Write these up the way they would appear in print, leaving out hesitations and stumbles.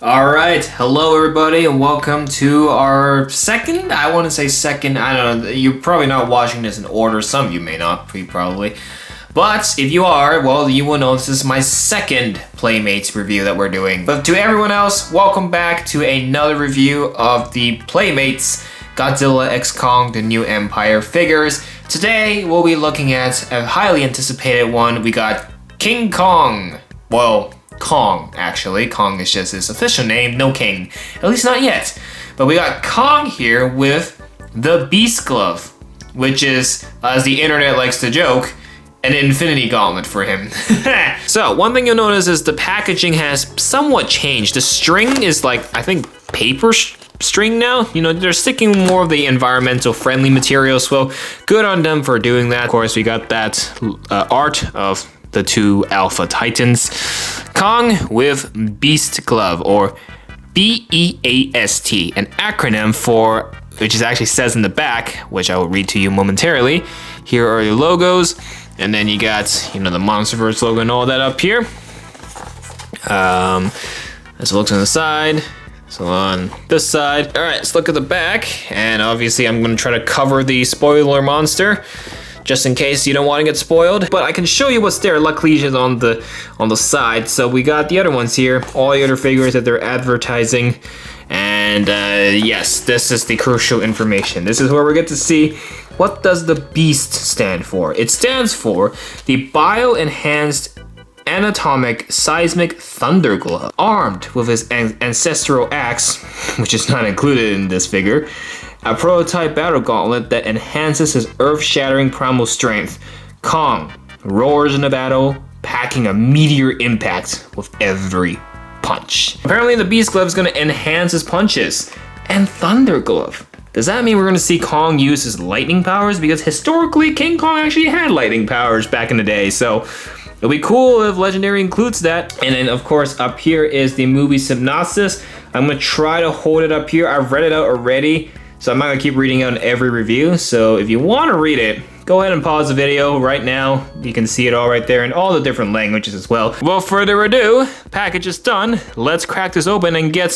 All right, hello everybody, and welcome to our second. I don't know. You're probably not watching this in order. Some of you may not, probably. But if you are, well, you will know this is my second Playmates review that we're doing. But to everyone else, welcome back to another review of the Playmates Godzilla x Kong: The New Empire figures. Today, we'll be looking at a highly anticipated one. We got King Kong. Well, Kong, actually. Kong is just his official name, no king. At least not yet. But we got Kong here with the B.E.A.S.T glove, which is, as the internet likes to joke, an Infinity Gauntlet for him. So, one thing you'll notice is the packaging has somewhat changed. The string is like, I think, paper string now. You know, they're sticking more of the environmental friendly materials, so good on them for doing that. Of course, we got that art of the two Alpha Titans. Kong with B.E.A.S.T glove, or B.E.A.S.T, an acronym for, which is actually says in the back, which I will read to you momentarily. Here are your logos, and then you got, you know, the Monsterverse logo and all that up here. This looks on the side. So on this side. All right, let's look at the back, and obviously I'm gonna try to cover the spoiler monster, just in case you don't want to get spoiled. But I can show you what's there. Luckily, it's on the side. So we got the other ones here, all the other figures that they're advertising. And yes, this is the crucial information. This is where we get to see, what does the B.E.A.S.T stand for? It stands for the Bio-Enhanced Anatomic Seismic Thunder Glove. Armed with his ancestral axe, which is not included in this figure, a prototype battle gauntlet that enhances his earth-shattering primal strength, Kong roars in a battle, packing a meteor impact with every punch. Apparently the B.E.A.S.T glove is going to enhance his punches. And Thunder Glove. Does that mean we're going to see Kong use his lightning powers? Because historically, King Kong actually had lightning powers back in the day, so it'll be cool if Legendary includes that. And then, of course, up here is the movie synopsis. I'm going to try to hold it up here. I've read it out already, so I'm not going to keep reading out in every review. So if you want to read it, go ahead and pause the video right now. You can see it all right there in all the different languages as well. Without further ado, package is done. Let's crack this open and get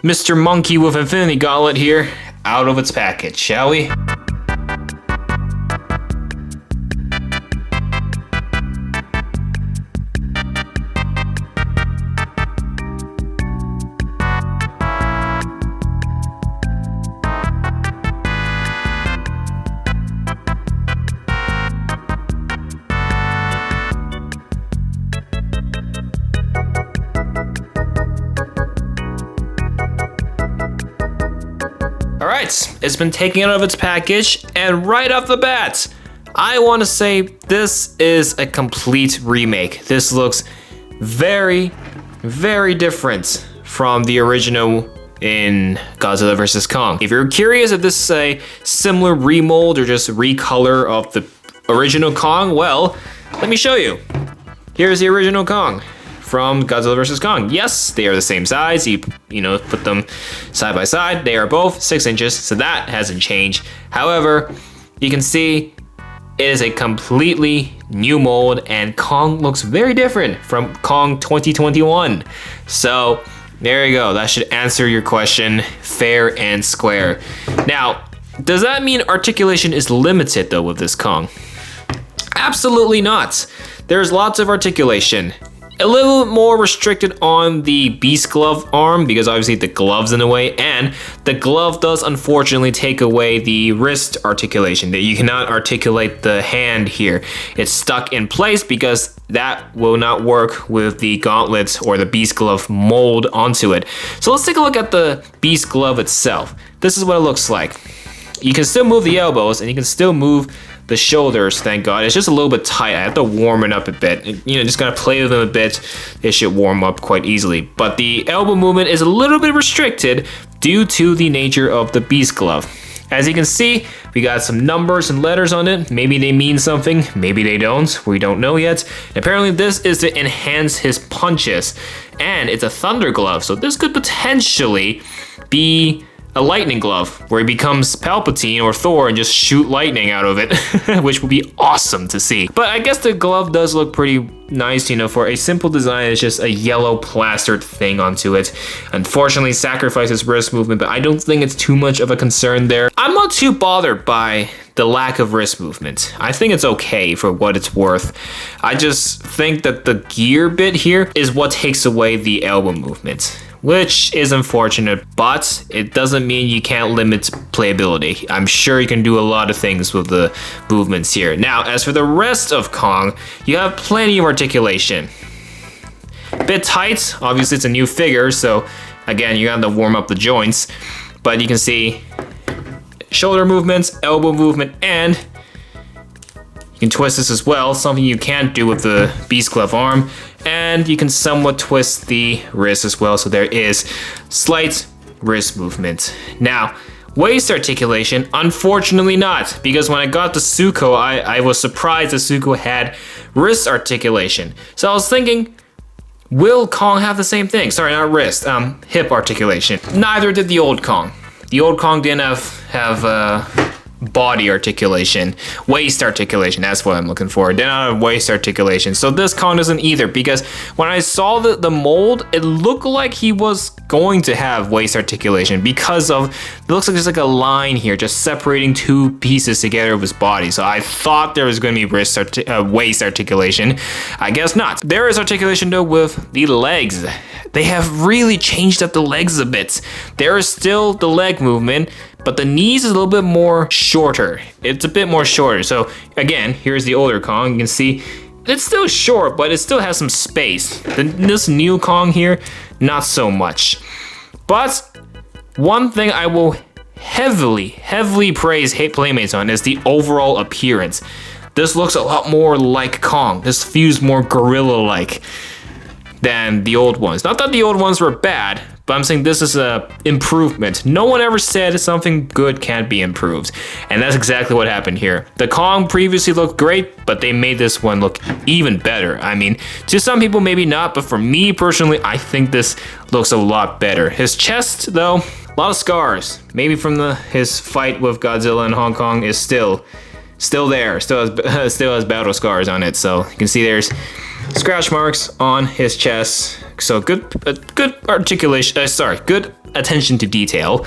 Mr. Monkey with Infinity Gauntlet here out of its package, shall we? Alright, it's been taken out of its package, and right off the bat, I want to say this is a complete remake. This looks very, very different from the original in Godzilla vs. Kong. If you're curious if this is a similar remold or just recolor of the original Kong, well, let me show you. Here's the original Kong from Godzilla vs. Kong. Yes, they are the same size. You know, put them side by side. They are both 6 inches, so that hasn't changed. However, you can see it is a completely new mold, and Kong looks very different from Kong 2021. So there you go. That should answer your question fair and square. Now, does that mean articulation is limited though with this Kong? Absolutely not. There's lots of articulation. A little more restricted on the B.E.A.S.T glove arm, because obviously the glove's in the way, and the glove does unfortunately take away the wrist articulation. That you cannot articulate the hand here. It's stuck in place because that will not work with the gauntlet or the B.E.A.S.T glove mold onto it. So let's take a look at the B.E.A.S.T glove itself. This is what it looks like. You can still move the elbows, and you can still move the shoulders, thank God. It's just a little bit tight. I have to warm it up a bit. You know, just gotta play with them a bit. It should warm up quite easily. But the elbow movement is a little bit restricted due to the nature of the B.E.A.S.T glove. As you can see, we got some numbers and letters on it. Maybe they mean something, maybe they don't. We don't know yet. And apparently this is to enhance his punches. And it's a thunder glove, so this could potentially be a lightning glove where he becomes Palpatine or Thor and just shoot lightning out of it, which would be awesome to see. But I guess the glove does look pretty nice, you know, for a simple design. It's just a yellow plastered thing onto it. Unfortunately, sacrifices wrist movement, but I don't think it's too much of a concern there. I'm not too bothered by the lack of wrist movement. I think it's okay for what it's worth. I just think that the gear bit here is what takes away the elbow movement, which is unfortunate, but it doesn't mean you can't limit playability. I'm sure you can do a lot of things with the movements here. Now, as for the rest of Kong, you have plenty of articulation. Bit tight, obviously it's a new figure, so again, you have to warm up the joints, but you can see shoulder movements, elbow movement, and you can twist this as well, something you can't do with the Beast Glove arm. And you can somewhat twist the wrist as well, so there is slight wrist movement. Now, waist articulation, unfortunately not, because when I got the Zuko, I was surprised that Zuko had wrist articulation. So I was thinking, will Kong have the same thing? Sorry, not wrist, hip articulation. Neither did the old Kong. The old Kong didn't have body articulation, waist articulation, that's what I'm looking for. Did not have waist articulation. So this Kong doesn't either, because when I saw the mold, it looked like he was going to have waist articulation because of, it looks like there's like a line here just separating two pieces together of his body. So I thought there was going to be waist articulation. I guess not. There is articulation though with the legs. They have really changed up the legs a bit. There is still the leg movement, but the knees is a little bit more shorter. It's a bit more shorter. So again, here's the older Kong. You can see it's still short, but it still has some space. This new Kong here, not so much. But one thing I will heavily praise Playmates on is the overall appearance. This looks a lot more like Kong. This feels more gorilla-like than the old ones. Not that the old ones were bad, but I'm saying this is a improvement. No one ever said something good can't be improved, and that's exactly what happened here. The Kong previously looked great, but they made this one look even better. I mean, to some people maybe not, but for me personally, I think this looks a lot better. His chest, though, a lot of scars. Maybe from his fight with Godzilla in Hong Kong is still there. Still has battle scars on it. So you can see there's scratch marks on his chest. So good articulation. Good attention to detail.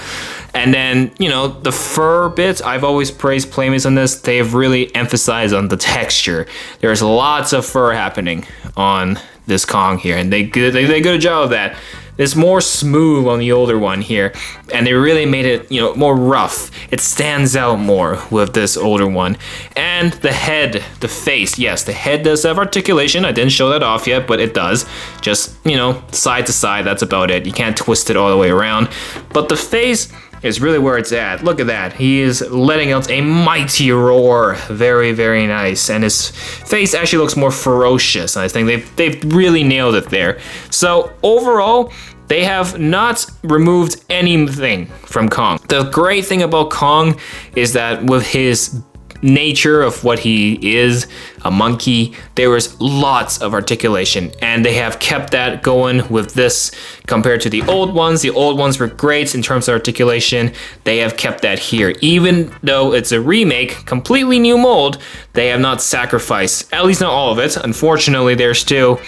And then, you know, the fur bit, I've always praised Playmates on this. They've really emphasized on the texture. There's lots of fur happening on this Kong here, and they did a good job of that. It's more smooth on the older one here, and they really made it, you know, more rough. It stands out more with this older one. And the head, the face, yes, the head does have articulation. I didn't show that off yet, but it does. Just, you know, side to side, that's about it. You can't twist it all the way around. But the face is really where it's at. Look at that. He is letting out a mighty roar. Very, very nice. And his face actually looks more ferocious. I think they've really nailed it there. So overall, they have not removed anything from Kong. The great thing about Kong is that with his nature of what he is, a monkey, there was lots of articulation, and they have kept that going with this compared to the old ones. The old ones were great in terms of articulation. They have kept that here. Even though it's a remake, completely new mold, they have not sacrificed, at least not all of it. Unfortunately, there's still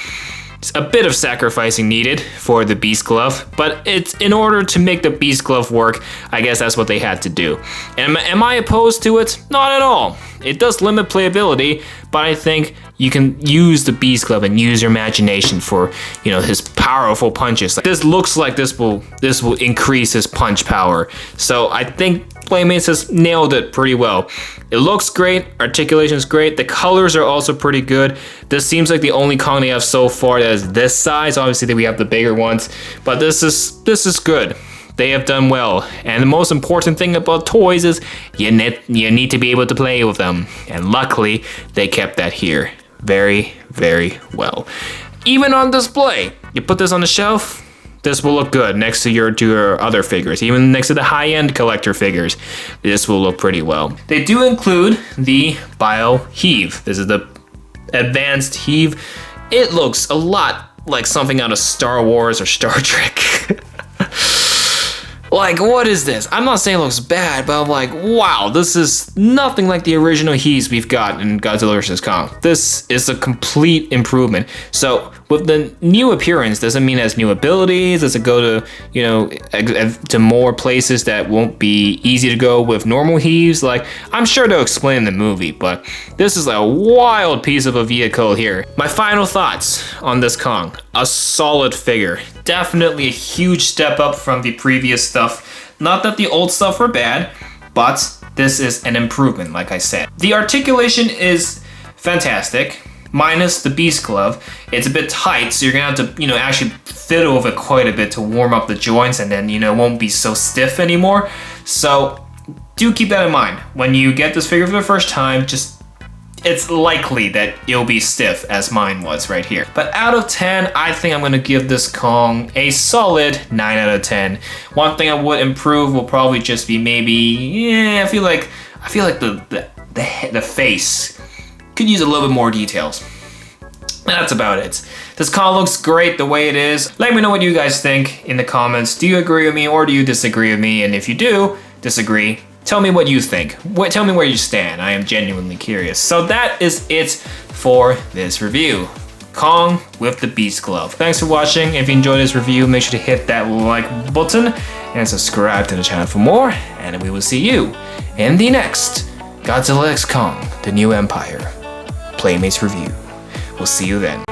a bit of sacrificing needed for the Beast Glove, but it's in order to make the Beast Glove work, I guess that's what they had to do. And am I opposed to it? Not at all. It does limit playability, but I think you can use the Beast Glove and use your imagination for, you know, his powerful punches. Like, this looks like this will increase his punch power. So I think Playmates has nailed it pretty well. It looks great, articulation is great, the colors are also pretty good. This seems like the only Kong they have so far that is this size. Obviously we have the bigger ones, but this is good. They have done well, and the most important thing about toys is you need to be able to play with them, and luckily they kept that here very, very well. Even on display, you put this on the shelf, this will look good next to your other figures. Even next to the high-end collector figures, this will look pretty well. They do include the Bio HEAV. This is the advanced HEAV. It looks a lot like something out of Star Wars or Star Trek. like, what is this? I'm not saying it looks bad, but I'm like, wow, this is nothing like the original HEAVs we've got in Godzilla vs. Kong. This is a complete improvement. So with the new appearance, doesn't mean it has new abilities. Does it go to, you know, to more places that won't be easy to go with normal HEAVs? Like, I'm sure they'll explain in the movie, but this is a wild piece of a vehicle here. My final thoughts on this Kong. A solid figure. Definitely a huge step up from the previous stuff. Not that the old stuff were bad, but this is an improvement, like I said. The articulation is fantastic, minus the Beast glove. It's a bit tight, so you're gonna have to, you know, actually fiddle with it quite a bit to warm up the joints, and then, you know, it won't be so stiff anymore. So do keep that in mind. When you get this figure for the first time, it's likely that it'll be stiff, as mine was right here. But out of 10, I think I'm gonna give this Kong a solid 9 out of 10. One thing I would improve will probably just be maybe, I feel like the face could use a little bit more details. That's about it. This Kong looks great the way it is. Let me know what you guys think in the comments. Do you agree with me or do you disagree with me? And if you do disagree, tell me what you think. Tell me where you stand. I am genuinely curious. So that is it for this review. Kong with the Beast glove. Thanks for watching. If you enjoyed this review, make sure to hit that like button and subscribe to the channel for more. And we will see you in the next Godzilla x Kong, The New Empire Playmates review. We'll see you then.